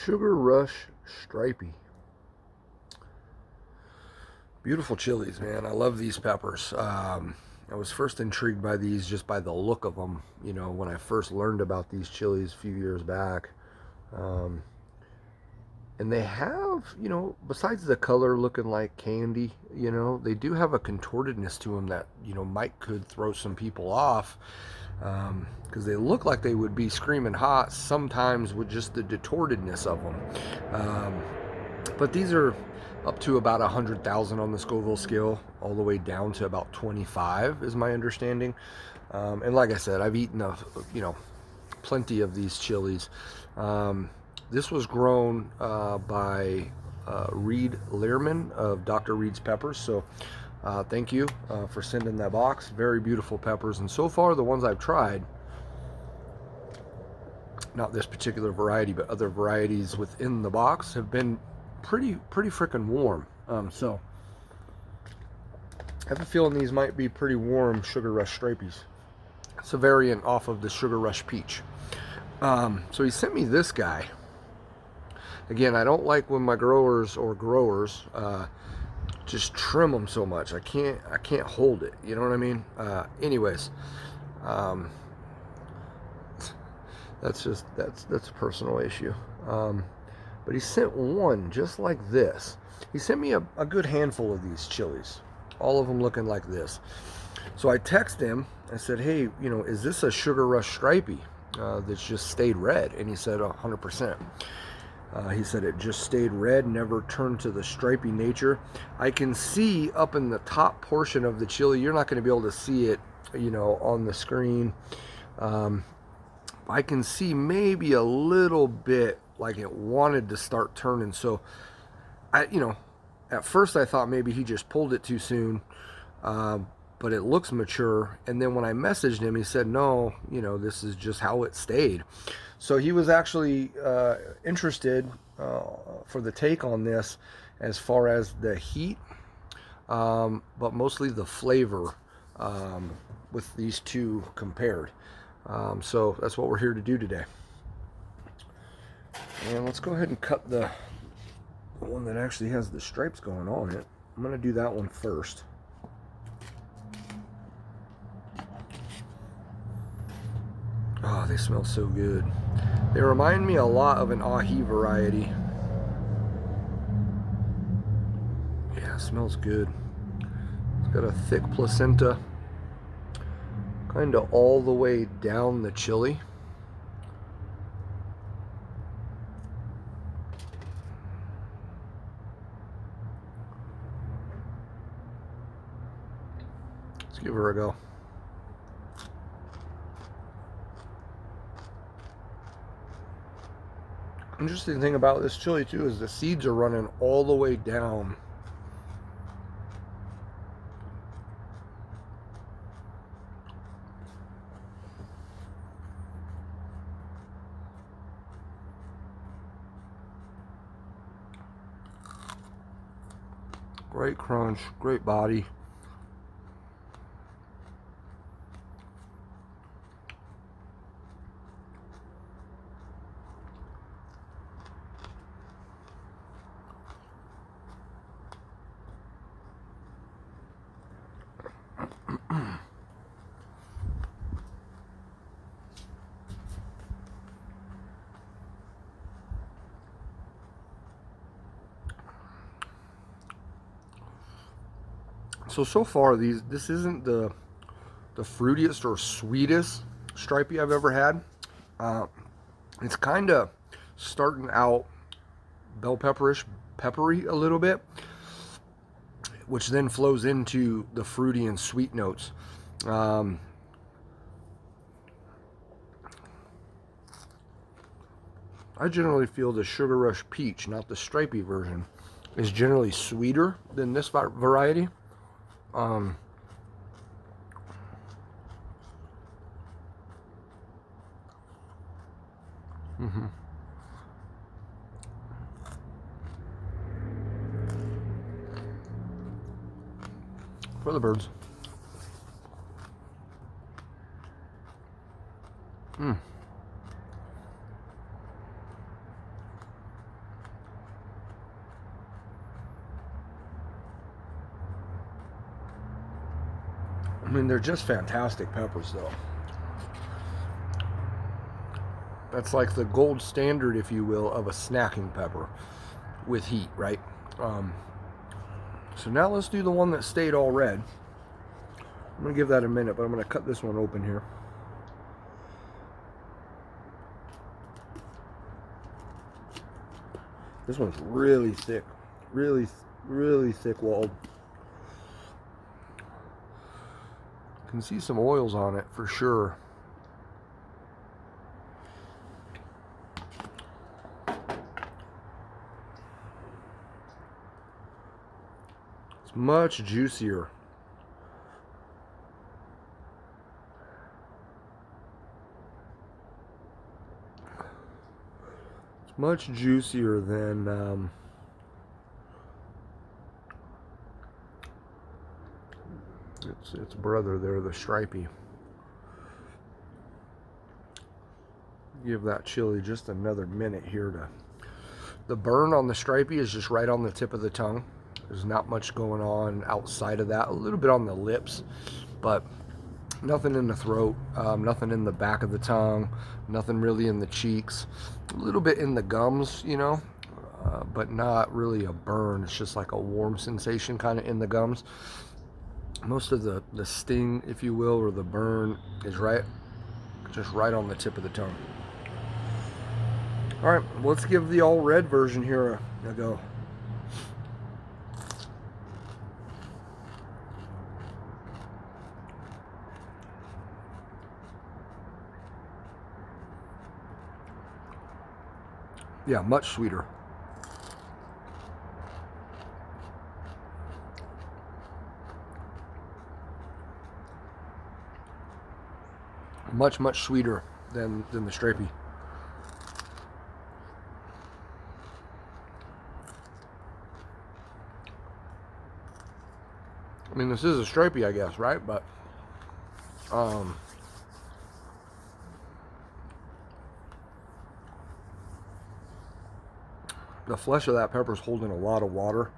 Sugar Rush Stripey. Beautiful chilies, man. I love these peppers. I was first intrigued by these just by the look of them, you know, when I first learned about these chilies a few years back. Um, and they have, you know, besides the color looking like candy, you know, they do have a contortedness to them that, you know, could throw some people off, because they look like they would be screaming hot sometimes with just the distortedness of them. Um, but these are up to about 100,000 on the Scoville scale, all the way down to about 25, is my understanding. And like I said, I've eaten you know, plenty of these chilies. This was grown by Reed Learman of Dr. Reed's Peppers. So thank you for sending that box. Very beautiful peppers. And so far, the ones I've tried, not this particular variety, but other varieties within the box, have been pretty freaking warm. So I have a feeling these might be pretty warm Sugar Rush Stripeys. It's a variant off of the Sugar Rush Peach. So he sent me this guy. Again, I don't like when my growers just trim them so much. I can't hold it. You know what I mean? Anyways, um, that's a personal issue. But he sent one just like this. He sent me a good handful of these chilies, all of them looking like this. So I texted him. I said, hey, you know, is this a Sugar Rush Stripey that's just stayed red? And he said 100%. He said it just stayed red, never turned to the stripy nature. I can see up in the top portion of the chili, you're not going to be able to see it, you know, on the screen. I can see maybe a little bit like it wanted to start turning. So you know, at first I thought maybe he just pulled it too soon, but it looks mature. And then when I messaged him, he said, no, you know, this is just how it stayed. So he was actually interested for the take on this as far as the heat, but mostly the flavor with these two compared. So that's what we're here to do today. And let's go ahead and cut the one that actually has the stripes going on it. I'm going to do that one first. Oh, they smell so good. They remind me a lot of an ahi variety. Yeah, it smells good. It's got a thick placenta, kind of all the way down the chili. Let's give her a go. Interesting thing about this chili too is the seeds are running all the way down. Great crunch, great body. So far this isn't the fruitiest or sweetest stripey I've ever had. It's kind of starting out bell pepperish, peppery a little bit, which then flows into the fruity and sweet notes. I generally feel the Sugar Rush Peach, not the stripey version, is generally sweeter than this variety. For the birds. I mean, they're just fantastic peppers, though. That's like the gold standard, if you will, of a snacking pepper with heat, right? So now let's do the one that stayed all red. I'm going to give that a minute, but I'm going to cut this one open here. This one's really thick, really thick walled. You can see some oils on it for sure. It's much juicier. It's much juicier than its brother there, the Stripey. Give that chili just another minute here to. The burn on the Stripey is just right on the tip of the tongue. There's not much going on outside of that. A little bit on the lips, but nothing in the throat, nothing in the back of the tongue, nothing really in the cheeks. A little bit in the gums, you know, but not really a burn. It's just like a warm sensation kind of in the gums. Most of the sting, if you will, or the burn is just right on the tip of the tongue. All right, let's give the all red version here a go. Yeah, much sweeter. Much sweeter than the Stripey. I mean, this is a Stripey, I guess, right? But the flesh of that pepper is holding a lot of water.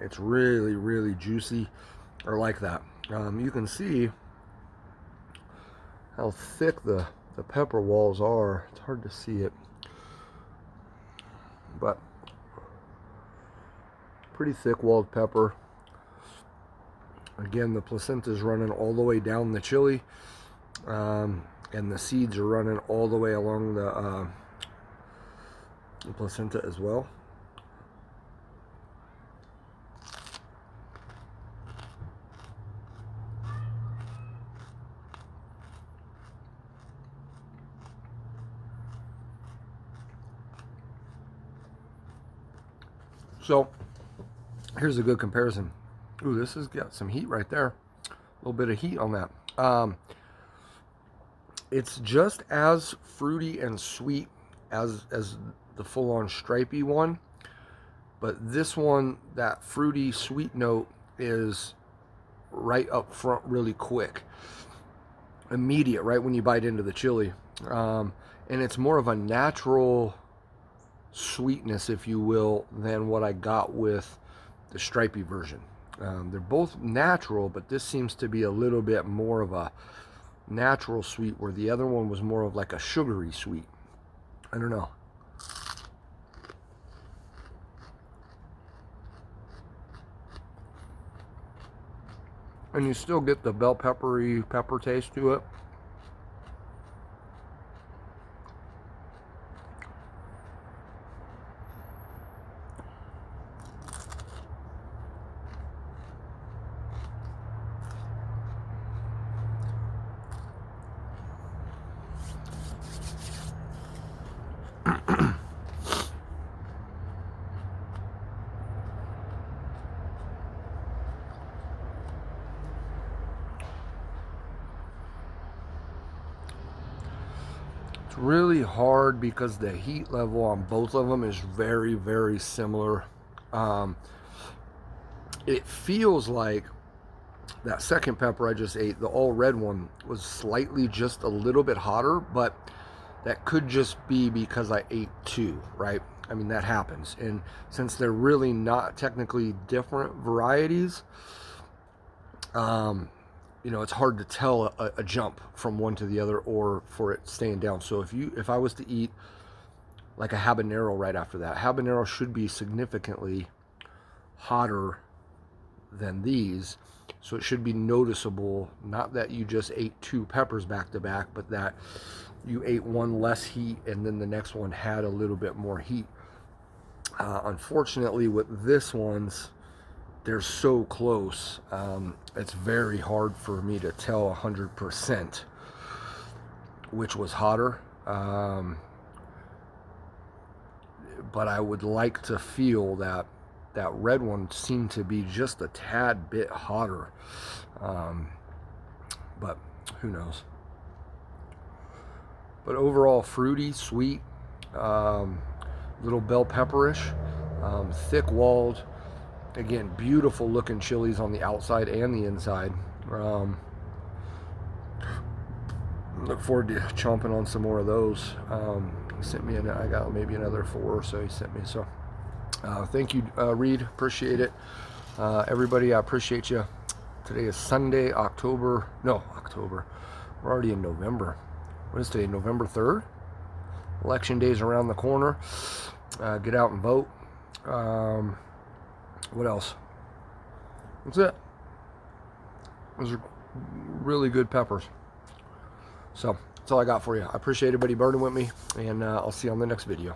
It's really juicy. I like that. You can see how thick the pepper walls are. It's hard to see it, but pretty thick walled pepper. Again, the placenta is running all the way down the chili, and the seeds are running all the way along the placenta as well. So here's a good comparison. Ooh, this has got some heat right there. A little bit of heat on that. It's just as fruity and sweet as the full-on Stripey one, but this one, that fruity sweet note is right up front, really quick, immediate, right when you bite into the chili, and it's more of a natural sweetness, if you will, than what I got with the Stripey version. They're both natural, but this seems to be a little bit more of a natural sweet, where the other one was more of like a sugary sweet. I don't know. And you still get the bell peppery pepper taste to it. It's really hard because the heat level on both of them is very similar. It feels like that second pepper I just ate, the all red one, was slightly just a little bit hotter, but that could just be because I ate two, right? I mean, that happens. And since they're really not technically different varieties, you know, it's hard to tell a jump from one to the other or for it staying down. So if I was to eat like a habanero right after that, habanero should be significantly hotter than these. So it should be noticeable, not that you just ate 2 peppers back to back, but that you ate one less heat and then the next one had a little bit more heat. Unfortunately, with this one's, they're so close. It's very hard for me to tell 100% which was hotter. But I would like to feel that that red one seemed to be just a tad bit hotter. But who knows? But overall, fruity, sweet, little bell pepperish, thick-walled. Again, beautiful looking chilies on the outside and the inside. Look forward to chomping on some more of those. He sent me, I got maybe another 4 or so he sent me. So thank you, Reed. Appreciate it. Everybody, I appreciate you. Today is Sunday, October. We're already in November. What is today? November 3rd? Election day is around the corner. Get out and vote. What else? That's it. Those are really good peppers. So that's all I got for you. I appreciate everybody burning with me, and I'll see you on the next video.